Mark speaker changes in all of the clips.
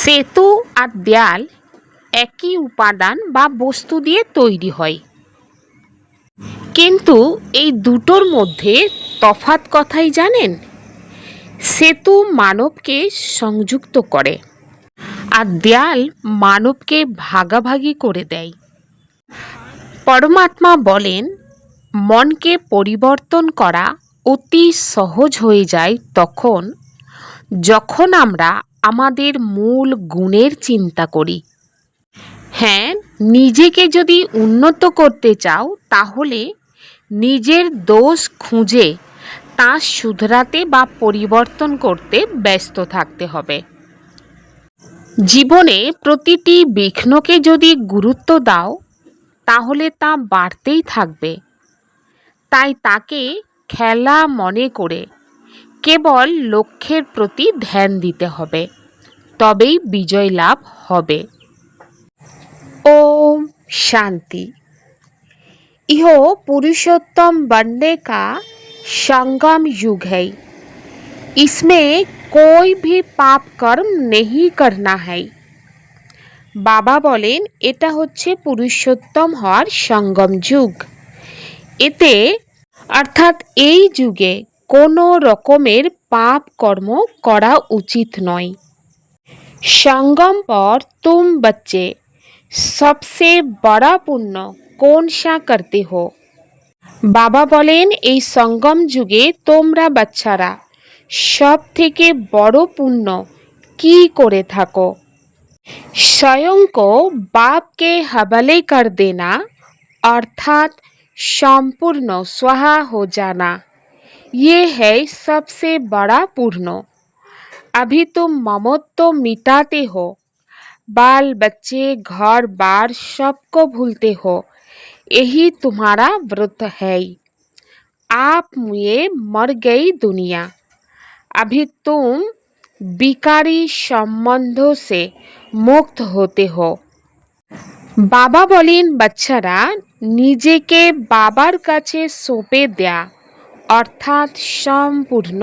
Speaker 1: সেতু আর দেয়াল একই উপাদান বা বস্তু দিয়ে তৈরি হয়, কিন্তু এই দুটোর মধ্যে তফাৎ কথাই জানেন। সেতু মানবকে সংযুক্ত করে আর দেয়াল মানবকে ভাগাভাগি করে দেয়। পরমাত্মা বলেন, মনকে পরিবর্তন করা অতি সহজ হয়ে যায় যখন আমরা আমাদের মূল গুণের চিন্তা করি। হ্যাঁ, নিজেকে যদি উন্নত করতে চাও তাহলে নিজের দোষ খুঁজে তা শুধরাতে বা পরিবর্তন করতে ব্যস্ত থাকতে হবে। জীবনে প্রতিটি বিঘ্নকে যদি গুরুত্ব দাও তাহলে তা বাড়তেই থাকবে। তাই তাকে খেলা মনে করে কেবল লক্ষ্যের প্রতি ধ্যান দিতে হবে, তবেই বিজয় লাভ হবে। ओम शांति। यह पुरुषोत्तम बनने का संगम युग है। इसमें कोई भी पाप कर्म नहीं करना है। बाबा बोलें এটা হচ্ছে পুরুষোত্তম হওয়ার সঙ্গম যুগ। এতে অর্থাৎ এই যুগে কোনো রকমের পাপ কর্ম করা উচিত নয়। संगम पर तुम बच्चे सबसे बड़ा पुण्य कौन सा करते हो? বাবা বলেন এই সঙ্গম যুগে তোমরা বাচ্চারা সব থেকে বড় পুণ্য কি করে থাকো? स्वयं को बाप के हवाले कर देना अर्थात संपूर्ण स्वाहा हो जाना, ये है सबसे बड़ा पुण्य। अभी तुम ममत्व मिटाते हो, बाल बच्चे घर बार सबको भूलते हो, यही तुम्हारा व्रत है। आप मुझे मर गई दुनिया, अभी तुम विकारी संबंधों से मुक्त होते हो। বাবা বলেন বাচ্চারা নিজেকে বাবার কাছে সঁপে দেয়া অর্থাৎ সম্পূর্ণ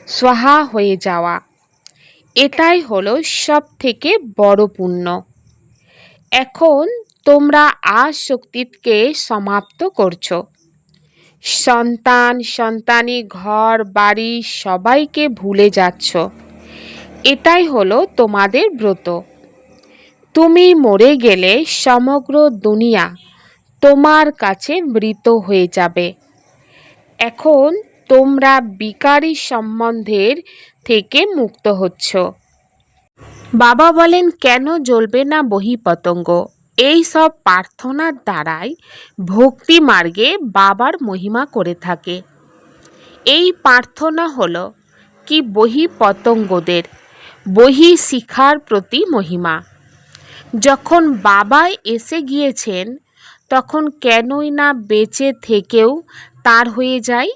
Speaker 1: স্বাহা হয়ে যাওয়া, এটাই হলো সব থেকে বড় পুণ্য। এখন তোমরা আসক্তিকে সমাপ্ত করছো, সন্তান সন্তানি ঘর বাড়ি সবাইকে ভুলে যাচ্ছ, এটাই হলো তোমাদের ব্রত। তুমি মরে গেলে সমগ্র দুনিয়া তোমার কাছে মৃত হয়ে যাবে। এখন তোমরা বিকারী সম্বন্ধের থেকে মুক্ত হচ্ছ। বাবা বলেন কেন জ্বলবে না বহি পতঙ্গ? এই সব প্রার্থনার দ্বারাই ভক্তি মার্গে বাবার মহিমা করে থাকে। এই প্রার্থনা হলো কি বহি পতঙ্গদের বহি শিখার প্রতি মহিমা। যখন বাবা এসে গিয়েছেন তখন কেনই না বেঁচে থেকেও তার হয়ে যায়।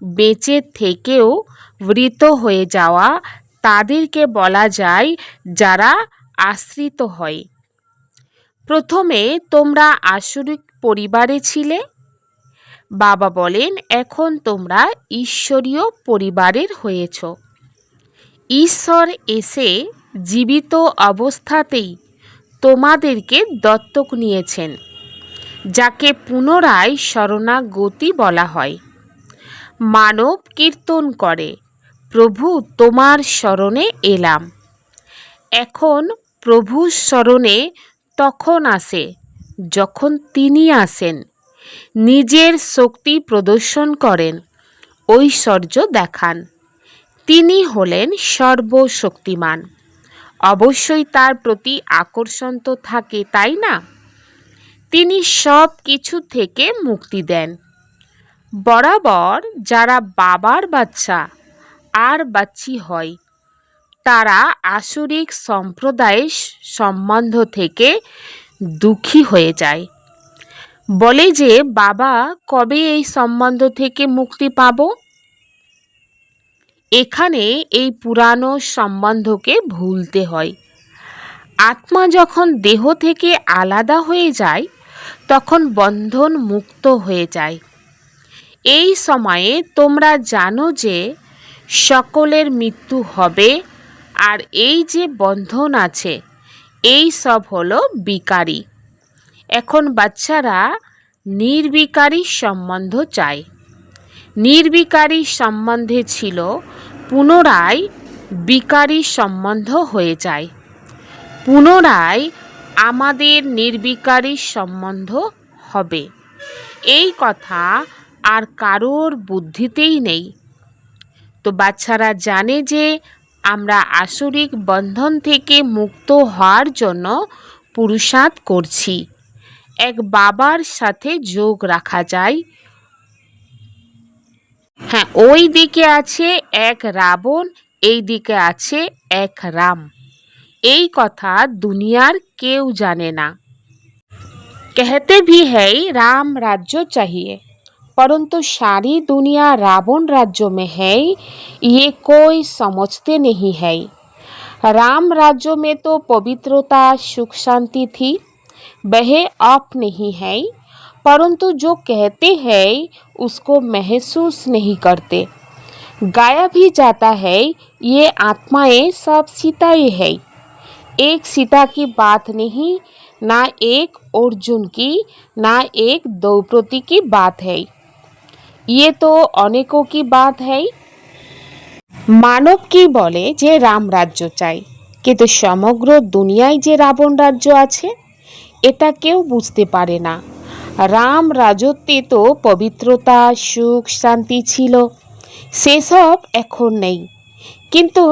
Speaker 1: বেঁচে থেকেও মৃত হয়ে যাওয়া তাদেরকে বলা যায় যারা আশ্রিত হয়। প্রথমে তোমরা আসরিক পরিবারে ছিলে, বাবা বলেন এখন তোমরা ঈশ্বরীয় পরিবারের হয়েছ। ঈশ্বর এসে জীবিত অবস্থাতেই তোমাদেরকে দত্তক নিয়েছেন, যাকে পুনরায় শরণাগতি বলা হয়। মানব কীর্তন করে, প্রভু তোমার শরণে এলাম। এখন প্রভুর শরণে তখন আসে যখন তিনি আসেন, নিজের শক্তি প্রদর্শন করেন, ঐশ্বর্য দেখান। তিনি হলেন সর্বশক্তিমান। অবশ্যই তার প্রতি আকর্ষণ তো থাকে, তাই না? তিনি সব কিছু থেকে মুক্তি দেন। বরাবর যারা বাবার বাচ্চা আর বাচ্চি হয় তারা আসরিক সম্প্রদায়ের সম্বন্ধ থেকে দুঃখী হয়ে যায়। বলে যে বাবা কবে এই সম্বন্ধ থেকে মুক্তি পাব? এখানে এই পুরানো সম্বন্ধকে ভুলতে হয়। আত্মা যখন দেহ থেকে আলাদা হয়ে যায় তখন বন্ধন মুক্ত হয়ে যায়। এই সময়ে তোমরা জানো যে সকলের মৃত্যু হবে আর এই যে বন্ধন আছে এই সব হলো বিকারী। এখন বাচ্চারা নির্বিকারী সম্বন্ধ চায়। নির্বিকারী সম্বন্ধে ছিল, পুনরায় বিকারী সম্বন্ধ হয়ে যায়। পুনরায় আমাদের নির্বিকারী সম্বন্ধ হবে, এই কথা আর কারোর বুদ্ধিতেই নেই। তো বাচ্চারা জানে যে আমরা আসরিক বন্ধন থেকে মুক্ত হওয়ার জন্য পুরুষার্থ করছি। এক বাবার সাথে যোগ রাখা যায়। হ্যাঁ, ওই দিকে আছে এক রাবণ, এই দিকে আছে এক রাম। এই কথা দুনিয়ার কেউ জানে না। कहते भी है राम राज्य चाहिए, परंतु सारी दुनिया रावण राज्य में है, ये कोई समझते नहीं है। राम राज्य में तो पवित्रता सुख शांति थी, वह अब नहीं है, परंतु जो कहते हैं उसको महसूस नहीं करते। गाया भी जाता है ये आत्माएं सब सीताएं है। एक सीता की बात नहीं, ना एक अर्जुन की, ना एक द्रौपदी की बात है, ये तो अनेकों की बात है। মানব কি বলে যে রাম রাজ্য চাই, কিন্তু সমগ্র দুনিয়ায় যে রাবণ রাজ্য আছে এটা কেউ বুঝতে পারে না। রাম রাজত্বে তো পবিত্রতা সুখ শান্তি ছিল, সেসব এখন নেই। কিন্তু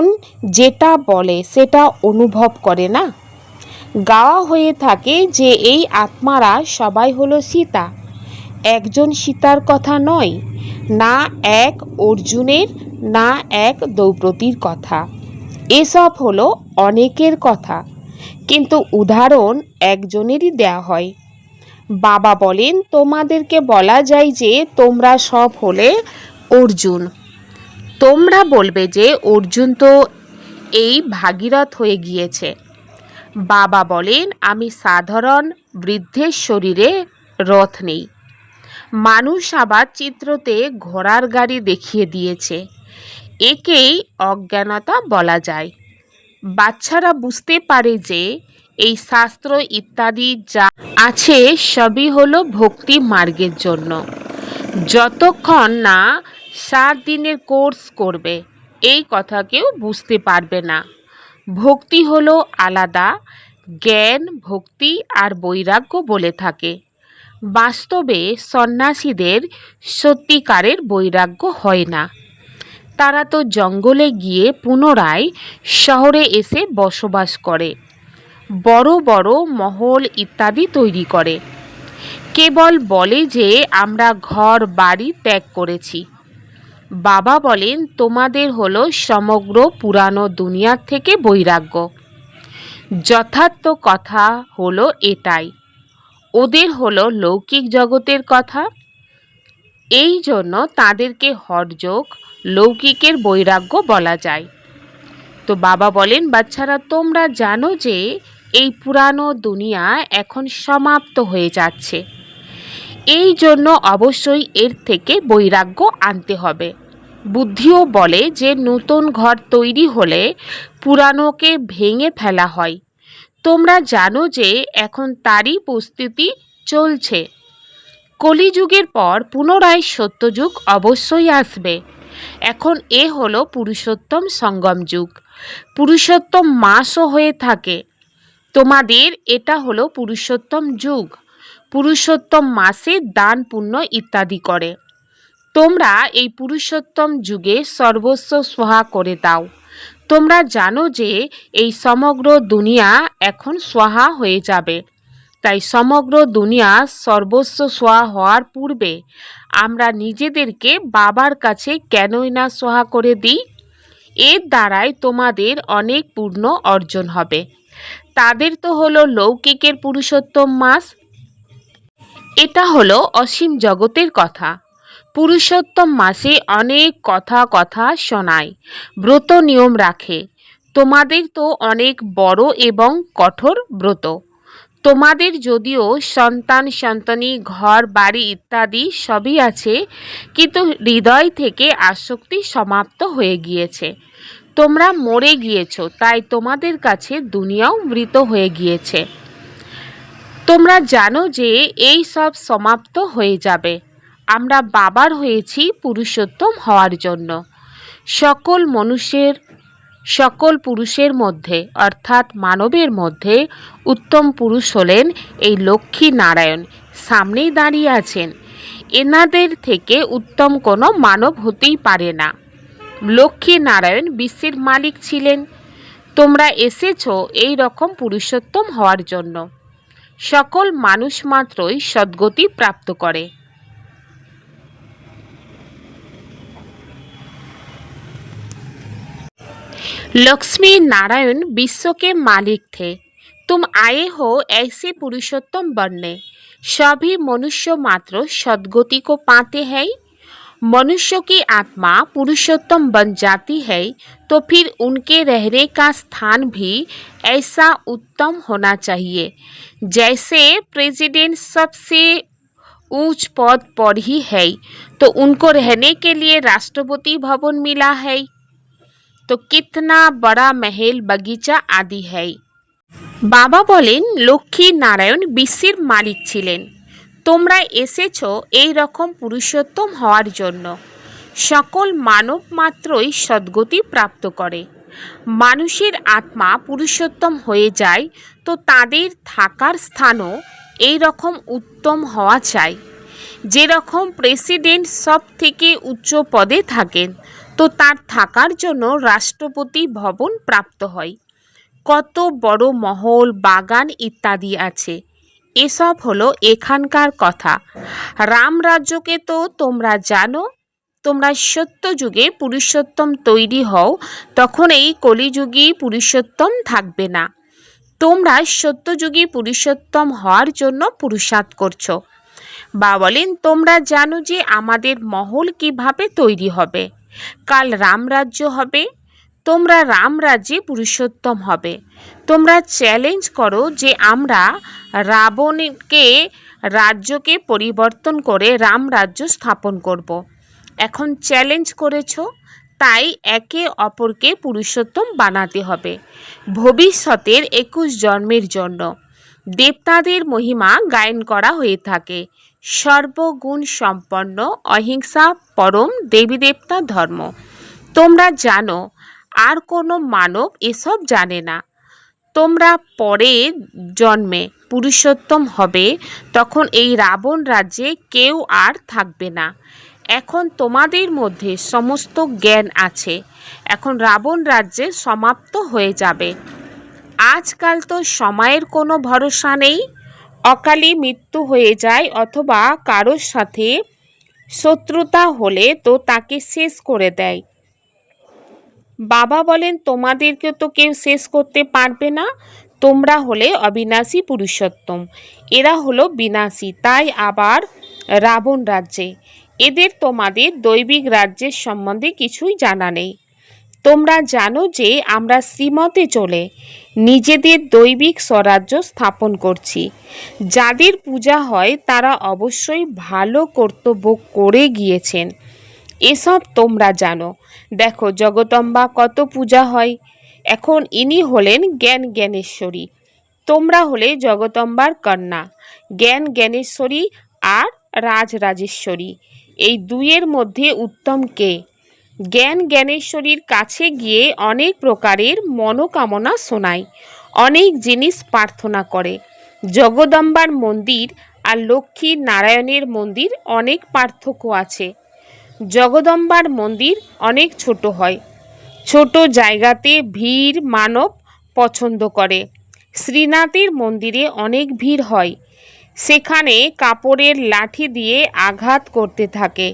Speaker 1: যেটা বলে সেটা অনুভব করে না। গাওয়া হয়ে থাকে যে এই আত্মারা সবাই হলো সীতা। একজন সীতার কথা নয়, না এক অর্জুনের, না এক দ্রৌপদীর কথা। এসব হলো অনেকের কথা, কিন্তু উদাহরণ একজনেরই দেয়া হয়। বাবা বলেন তোমাদেরকে বলা যায় যে তোমরা সব হলে অর্জুন। তোমরা বলবে যে অর্জুন তো এই ভাগীরথ হয়ে গিয়েছে। বাবা বলেন আমি সাধারণ বৃদ্ধের শরীরে রথ নেই। মানুষ আবার চিত্রতে ঘোড়ার গাড়ি দেখিয়ে দিয়েছে। একেই অজ্ঞানতা বলা যায়। বাচ্চারা বুঝতে পারে যে এই শাস্ত্র ইত্যাদি যা আছে সবই হলো ভক্তি মার্গের জন্য। যতক্ষণ না 7 দিনের কোর্স করবে এই কথা কেউ বুঝতে পারবে না। ভক্তি হলো আলাদা, জ্ঞান ভক্তি আর বৈরাগ্য বলে থাকে। বাস্তবে সন্ন্যাসীদের সত্যিকারের বৈরাগ্য হয় না। তারা তো জঙ্গলে গিয়ে পুনরায় শহরে এসে বসবাস করে, বড় বড় মহল ইত্যাদি তৈরি করে। কেবল বলে যে আমরা ঘর বাড়ি ত্যাগ করেছি। বাবা বলেন তোমাদের হলো সমগ্র পুরানো দুনিয়ার থেকে বৈরাগ্য। যথার্থ কথা হলো এটাই, ওদের হলো লৌকিক জগতের কথা। এই জন্য তাদেরকে হঠযোগ লৌকিকের বৈরাগ্য বলা যায়। তো বাবা বলেন বাচ্চারা তোমরা জানো যে এই পুরানো দুনিয়া এখন সমাপ্ত হয়ে যাচ্ছে। এই জন্য অবশ্যই এর থেকে বৈরাগ্য আনতে হবে। বুদ্ধিও বলে যে নতুন ঘর তৈরি হলে পুরানোকে ভেঙে ফেলা হয়। তোমরা জানো যে এখন তারই প্রস্তুতি চলছে। কলিযুগের পর পুনরায় সত্যযুগ অবশ্যই আসবে। এখন এ হলো পুরুষোত্তম সঙ্গম যুগ। পুরুষোত্তম মাসও হয়ে থাকে। তোমাদের এটা হলো পুরুষোত্তম যুগ। পুরুষোত্তম মাসে দান পুণ্য ইত্যাদি করে। তোমরা এই পুরুষোত্তম যুগে সর্বস্ব সোহা করে দাও। তোমরা জানো যে এই সমগ্র দুনিয়া এখন সোহা হয়ে যাবে। তাই সমগ্র দুনিয়া সর্বস্ব সোহা হওয়ার পূর্বে আমরা নিজেদেরকে বাবার কাছে কেনই না সোহা করে দিই। এর দ্বারাই তোমাদের অনেক পূর্ণ অর্জন হবে। তাদের তো হলো লৌকিকের পুরুষোত্তম মাস। এটা হলো অসীম জগতের কথা। পুরুষোত্তম মাসে অনেক কথা শোনায়, ব্রত নিয়ম রাখে। তোমাদের তো অনেক বড় এবং কঠোর ব্রত। তোমাদের যদিও সন্তান সন্তানী ঘর বাড়ি ইত্যাদি সবই আছে, কিন্তু হৃদয় থেকে আসক্তি সমাপ্ত হয়ে গিয়েছে। তোমরা মরে গিয়েছো, তাই তোমাদের কাছে দুনিয়াও মৃত হয়ে গিয়েছে। তোমরা জানো যে এই সব সমাপ্ত হয়ে যাবে। আমরা বাবার হয়েছি পুরুষোত্তম হওয়ার জন্য। সকল পুরুষের মধ্যে অর্থাৎ মানবের মধ্যে উত্তম পুরুষ হলেন এই লক্ষ্মী নারায়ণ। সামনেই দাঁড়িয়ে আছেন। এনাদের থেকে উত্তম কোনো মানব হতেই পারে না। লক্ষ্মী নারায়ণ বিশ্বের মালিক ছিলেন। তোমরা এসেছো এই রকম পুরুষোত্তম হওয়ার জন্য। সকল মানুষ মাত্রই সদ্গতি প্রাপ্ত করে। लक्ष्मी नारायण विश्व के मालिक थे। तुम आए हो ऐसे पुरुषोत्तम बनने। सभी मनुष्य मात्र सद्गति को पाते हैं। मनुष्य की आत्मा पुरुषोत्तम बन जाती है तो फिर उनके रहने का स्थान भी ऐसा उत्तम होना चाहिए। जैसे प्रेसिडेंट सबसे ऊंच पद पर ही है तो उनको रहने के लिए राष्ट्रपति भवन मिला है, तो कितना बड़ा महल बगीचा आदि है। বাবা বলেন লক্ষ্মী নারায়ণ বিশ্বের মালিক ছিলেন। তোমরা এসেছো এই রকম পুরুষোত্তম হওয়ার জন্য। সকল মানব মাত্রই সদ্গতি প্রাপ্ত করে। মানুষের আত্মা পুরুষোত্তম হয়ে যায় তো তাদের থাকার স্থানও এই রকম উত্তম হওয়া চাই। যেরকম প্রেসিডেন্ট সব থেকে উচ্চ পদে থাকেন তো তার থাকার জন্য রাষ্ট্রপতি ভবন প্রাপ্ত হয়। কত বড় মহল, বাগান ইত্যাদি আছে। এসব হলো এখানকার কথা। রামরাজ্যকে তো তোমরা জানো। তোমরা সত্যযুগে পুরুষোত্তম তৈরি হও, তখন এই কলিযুগী পুরুষোত্তম থাকবে না। তোমরা সত্যযুগী পুরুষোত্তম হওয়ার জন্য পুরুষার্থ করছো। বা বলেন তোমরা জানো যে আমাদের মহল কিভাবে তৈরি হবে। কাল রামরাজ্য হবে, তোমরা রামরাজ্যে পুরুষোত্তম হবে। তোমরা চ্যালেঞ্জ করো যে আমরা রাজ্যকে পরিবর্তন করে রামরাজ্য স্থাপন করব। এখন চ্যালেঞ্জ করেছো, তাই একে অপরকে পুরুষোত্তম বানাতে হবে ভবিষ্যতের 21 জন্মের জন্য। দেবতাদের মহিমা গায়ন করা হয়ে থাকে। সর্বগুণ সম্পন্ন অহিংসা পরম দেবী দেবতা ধর্ম। তোমরা জানো, আর কোনো মানব এসব জানে না। তোমরা পরের জন্মে পুরুষোত্তম হবে, তখন এই রাবণ রাজ্যে কেউ আর থাকবে না। এখন তোমাদের মধ্যে সমস্ত জ্ঞান আছে। এখন রাবণ রাজ্যে সমাপ্ত হয়ে যাবে। আজকাল তো সময়ের কোনো ভরসা নেই। অকালে মৃত্যু হয়ে যায় অথবা কারোর সাথে শত্রুতা হলে তো তাকে শেষ করে দেয়। বাবা বলেন তোমাদেরকে তো কেউ শেষ করতে পারবে না। তোমরা হলে অবিনাশী পুরুষোত্তম, এরা হলো বিনাশী, তাই আবার রাবণ রাজ্যে। এদের তোমাদের দৈবিক রাজ্যের সম্বন্ধে কিছুই জানা নেই। তোমরা জানো যে আমরা শ্রীমতে চলে নিজেদের দৈবিক স্বরাজ্য স্থাপন করছি। যাদের পূজা হয় তারা অবশ্যই ভালো কর্তব্য করে গিয়েছেন, এসব তোমরা জানো। দেখো জগদম্বা কত পূজা হয়। এখন ইনি হলেন জ্ঞানেশ্বরী। তোমরা হলে জগদম্বার কন্যা জ্ঞানেশ্বরী আর রাজরাজেশ্বরী। এই দুইয়ের মধ্যে উত্তম কে? জ্ঞানেশ্বরীর কাছে গিয়ে অনেক প্রকারের মনোকামনা শোনায়, অনেক জিনিস প্রার্থনা করে। জগদম্বার মন্দির আর লক্ষ্মী নারায়ণের মন্দির অনেক পার্থক্য আছে। জগদম্বার মন্দির অনেক ছোট হয়, ছোট জায়গাতে ভিড় মানব পছন্দ করে। শ্রীনাথের মন্দিরে অনেক ভিড় হয়, সেখানে কাপড়ের লাঠি দিয়ে আঘাত করতে থাকে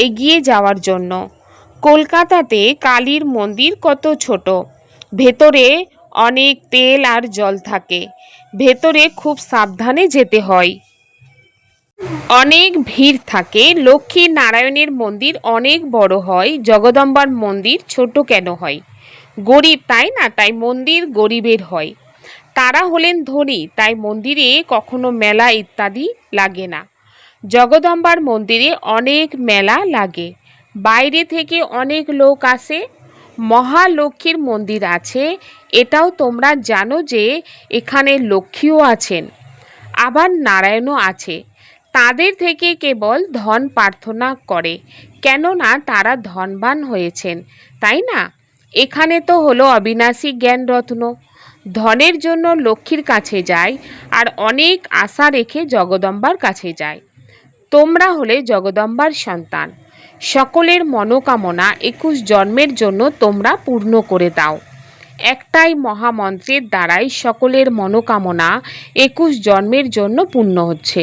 Speaker 1: এগিয়ে যাওয়ার জন্য। কলকাতাতে কালীর মন্দির কত ছোট, ভেতরে অনেক তেল আর জল থাকে, ভেতরে খুব সাবধানে যেতে হয়, অনেক ভিড় থাকে। লক্ষ্মী নারায়ণের মন্দির অনেক বড় হয়, জগদম্বার মন্দির ছোট কেন হয়? গরিব তাই না, তাই মন্দির গরিবের হয়। তারা হলেন ধনী, তাই মন্দিরে কখনো মেলা ইত্যাদি লাগে না। জগদম্বার মন্দিরে অনেক মেলা লাগে, বাইরে থেকে অনেক লোক আসে। মহালক্ষ্মীর মন্দির আছে, এটাও তোমরা জানো যে এখানে লক্ষ্মীও আছেন, আবার নারায়ণও আছে। তাদের থেকে কেবল ধন প্রার্থনা করে, কেননা তারা ধনবান হয়েছেন, তাই না? এখানে তো হলো অবিনাশী জ্ঞান রত্ন। ধনের জন্য লক্ষ্মীর কাছে যায়, আর অনেক আশা রেখে জগদম্বার কাছে যায়। তোমরা হলে জগদম্বার সন্তান। সকলের মনোকামনা 21 জন্মের জন্য তোমরা পূর্ণ করে দাও। একটাই মহামন্ত্রের দ্বারাই সকলের মনোকামনা 21 জন্মের জন্য পূর্ণ হচ্ছে।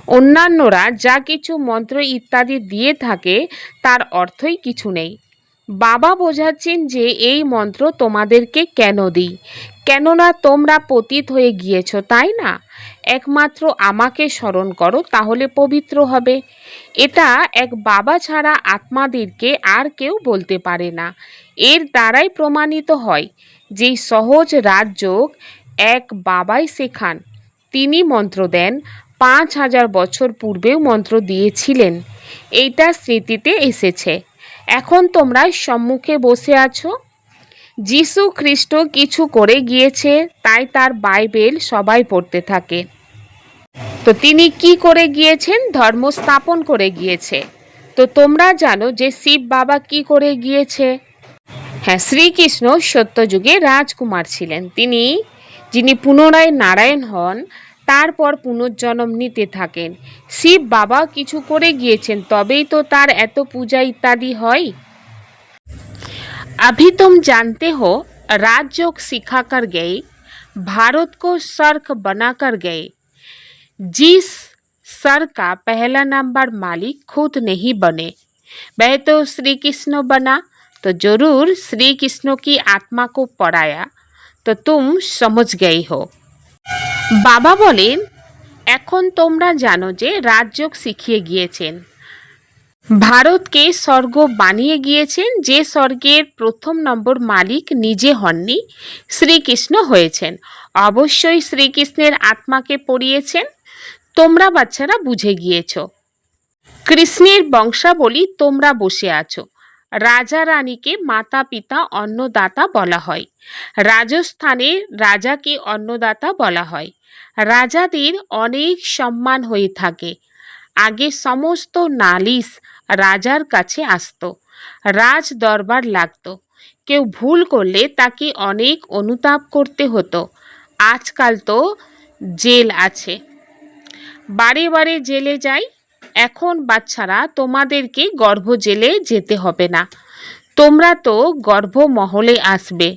Speaker 1: অন্যান্যরা যা কিছু মন্ত্র ইত্যাদি দিয়ে থাকে তার অর্থই কিছু নেই। বাবা বোঝাচ্ছেন যে এই মন্ত্র তোমাদেরকে কেন দিই, কেননা তোমরা পতিত হয়ে গিয়েছ, তাই না? একমাত্র আমাকে স্মরণ করো, তাহলে পবিত্র হবে। এটা এক বাবা ছাড়া আত্মাদেরকে আর কেউ বলতে পারে না। এর দ্বারাই প্রমাণিত হয় যে সহজ রাজযোগ এক বাবাই শেখান। তিনি মন্ত্র দেন, 5000 বছর পূর্বেও মন্ত্র দিয়েছিলেন। এইটা স্মৃতিতে এসেছে। এখন তোমরা সম্মুখে বসে আছো। যিশু খ্রিস্ট কিছু করে গিয়েছে, তাই তার বাইবেল সবাই পড়তে থাকে। তো তিনি কি করে গিয়েছেন? ধর্ম স্থাপন করে গিয়েছে। তো তোমরা জানো যে শিব বাবা কি করে গিয়েছে? হ্যাঁ, শ্রীকৃষ্ণ সত্যযুগে রাজকুমার ছিলেন। যিনি পুনরায় নারায়ণ হন, তারপর পুনর্জন্ম নিতে থাকেন। শিব বাবা কিছু করে গিয়েছেন, তবেই তো তার এত পূজা ইত্যাদি হয়। अभी तुम जानते हो, राजयोग सिखा कर गए, भारत को सर्क बना कर गए। जिस सर का पहला नंबर मालिक खुद नहीं बने, वह तो श्री कृष्ण बना। तो जरूर श्री कृष्ण की आत्मा को पढ़ाया, तो तुम समझ गई हो। বাবা বলেন, এখন তোমরা জানো যে রাজযোগ শিখিয়ে গিয়েছেন, ভারতকে স্বর্গ বানিয়ে গিয়েছেন। যে স্বর্গের প্রথম নম্বর মালিক নিজে হননি, শ্রীকৃষ্ণ হয়েছেন। অবশ্যই শ্রীকৃষ্ণের আত্মাকে পড়িয়েছেন। তোমরা বাচ্চারা বুঝে গিয়েছ। কৃষ্ণের বংশাবলী তোমরা বসে আছো। রাজা রানীকে মাতা পিতা অন্নদাতা বলা হয়। রাজস্থানে রাজাকে অন্নদাতা বলা হয়। রাজাদের অনেক সম্মান হয়ে থাকে। আগে সমস্ত নালিশ রাজার কাছে আসতো, রাজ দরবার লাগতো। কেউ ভুল করলে তাকে অনেক অনুতাপ করতে হতো। আজকাল তো জেল আছে, বারে বারে জেলে যাই। এখন বাচ্চারা, তোমাদেরকে গর্ভ জেলে যেতে হবে না, তোমরা তো গর্ভমহলে আসবে।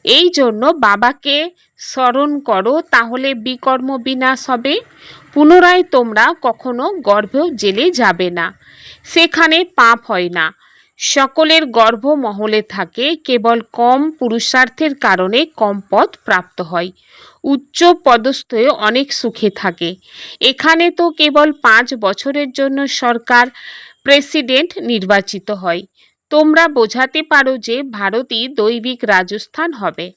Speaker 1: এই জন্য বাবাকে স্মরণ করো, তাহলে বিকর্ম বিনাশ হবে। পুনরায় তোমরা কখনো গর্ভ জেলে যাবে না, সেখানে পাপ হয় না। সকলের গর্ভমহলে থাকে, কেবল কম পুরুষার্থের কারণে কম পদ প্রাপ্ত হয়। উচ্চ পদস্থে অনেক সুখে থাকে। এখানে তো কেবল 5 বছরের জন্য সরকার প্রেসিডেন্ট নির্বাচিত হয়। তোমরা বোঝাতে পারো যে ভারতই দৈবিক রাজস্থান হবে।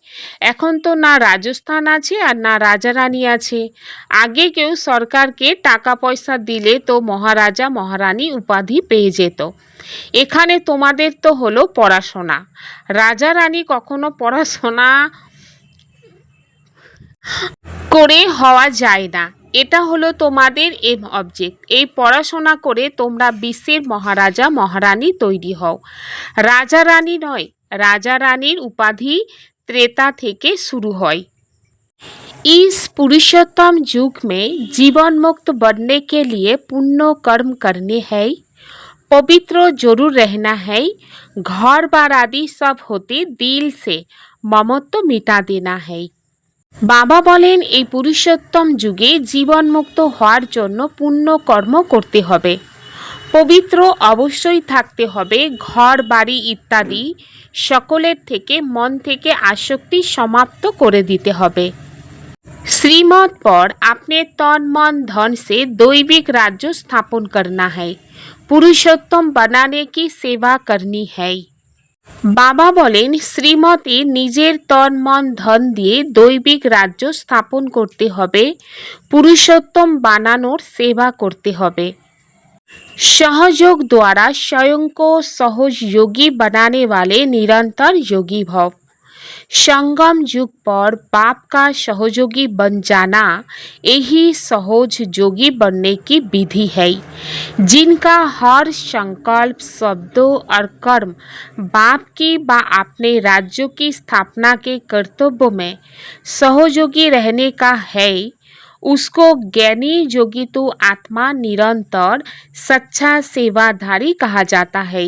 Speaker 1: এখন তো না রাজস্থান আছে আর না রাজা রানী আছে। আগে কেউ সরকারকে টাকা পয়সা দিলে তো মহারাজা মহারানী উপাধি পেয়ে যেত। এখানে তোমাদের তো হলো পড়াশোনা। রাজা রানী কখনো পড়াশোনা করে হওয়া যায় না। এটা হলো তোমাদের এম অবজেক্ট। এই পড়াশোনা করে তোমরা বিশ্বের মহারাজা মহারানী তৈরি হও। রাজা রানী নয়, রাজা রানীর উপাধি त्रेता থেকে शुरू হয়। इस पुरुषोत्तम युग में जीवन मुक्त बनने के लिए पुण्य कर्म करने हैं, पवित्र जरूर रहना है, घर बार आदि सब होते दिल से ममत्व मिटा देना है। বাবা বলেন, এই পুরুষোত্তম যুগে জীবনমুক্ত হওয়ার জন্য পুণ্য কর্ম করতে হবে, পবিত্র অবশ্যই থাকতে হবে, ঘর বাড়ি ইত্যাদি সকলের থেকে মন থেকে আসক্তি সমাপ্ত করে দিতে হবে। श्रीमत पर अपने तन मन धन से दैविक राज्य स्थापन करना है, पुरुषोत्तम बनाने की सेवा करनी है। বাবা বলেন, শ্রীমতে নিজের তন মন ধন দিয়ে দৈবিক রাজ্য স্থাপন করতে হবে, পুরুষোত্তম বানানোর সেবা করতে হবে। सहयोग द्वारा स्वयं को सहज योगी बनाने वाले निरंतर योगी भव। संगम युग पर बाप का सहयोगी बन जाना यही सहज योगी बनने की विधि है। जिनका हर संकल्प, शब्दों और कर्म बाप की व अपने राज्यों की स्थापना के कर्तव्यों में सहयोगी रहने का है, उसको ज्ञानी योगी तो आत्मा निरंतर सच्चा सेवाधारी कहा जाता है।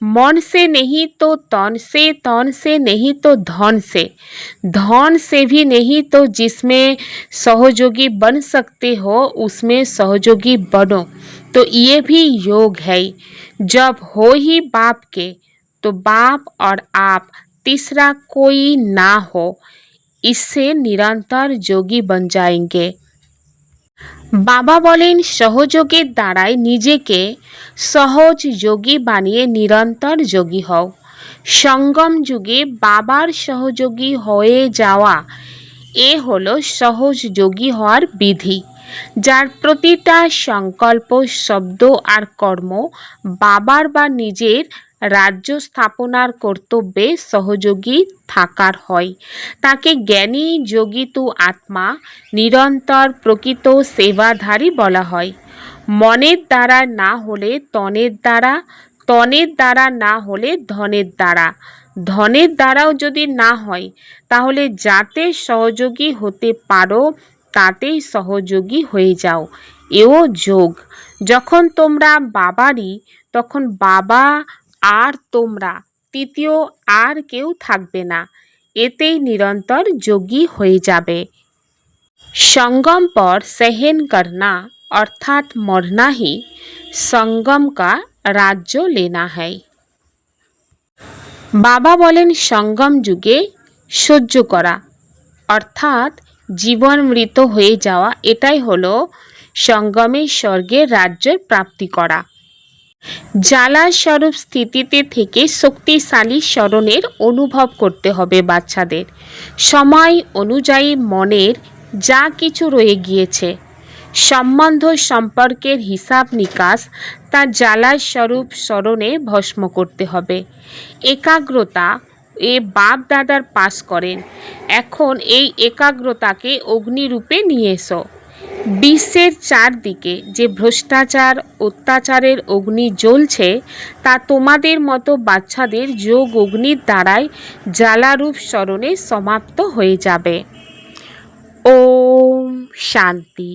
Speaker 1: मन से नहीं तो तन से नहीं तो धन से भी नहीं तो जिसमें सहयोगी बन सकते हो उसमें सहयोगी बनो। तो ये भी योग है। जब हो ही बाप के तो बाप और आप तीसरा कोई ना हो, इससे निरंतर योगी बन जाएंगे। বাবা বলেন সহযোগের দ্বারাই নিজেকে সহজ যোগী বানিয়ে নিরন্তর যোগী হও। সঙ্গম যুগে বাবার সহযোগী হয়ে যাওয়া এ হলো সহজ যোগী হওয়ার বিধি, যার প্রতিটা সংকল্প, শব্দ আর কর্ম বাবার বা নিজের রাজ্য স্থাপনার কর্তব্যে সহযোগী থাকার হয়। তাকে জ্ঞানী যোগী তু আত্মা নিরন্তর প্রকৃত সেবাধারী বলা হয়। মনের দ্বারা না হলে তনের দ্বারা, তনের দ্বারা না হলে ধনের দ্বারা, ধনের দ্বারাও যদি না হয় তাহলে যাতে সহযোগী হতে পারো তাতেই সহযোগী হয়ে যাও। এও যোগ। যখন তোমরা বাবারই, তখন বাবা আর তোমরা, তৃতীয় আর কেউ থাকবে না। এতেই নিরন্তর যোগী হয়ে যাবে। संगम पर सहन करना अर्थात मरना ही संगम का राज्य लेना है। বাবা বলেন সঙ্গম যুগে সহ্য করা অর্থাৎ জীবন মৃত হয়ে যাওয়া, এটাই হলো সঙ্গমে স্বর্গের রাজ্যের প্রাপ্তি করা। জ্বালা স্বরূপ স্থিতিতে থেকে শক্তিশালী স্মরণের অনুভব করতে হবে বাচ্চাদের। সময় অনুযায়ী মনের যা কিছু রয়ে গিয়েছে, সম্বন্ধ সম্পর্কের হিসাব নিকাশ, তা জ্বালা স্বরূপ স্মরণে ভস্ম করতে হবে। একাগ্রতা এ বাপ দাদার পাশ করেন, এখন এই একাগ্রতাকে অগ্নিরূপে নিয়ে এসো। বিশ্বের চারদিকে যে ভ্রষ্টাচার, অত্যাচারের অগ্নি জ্বলছে তা তোমাদের মতো বাচ্চাদের যোগ অগ্নির দ্বারাই জ্বালারূপ স্মরণে সমাপ্ত হয়ে যাবে। ওম শান্তি।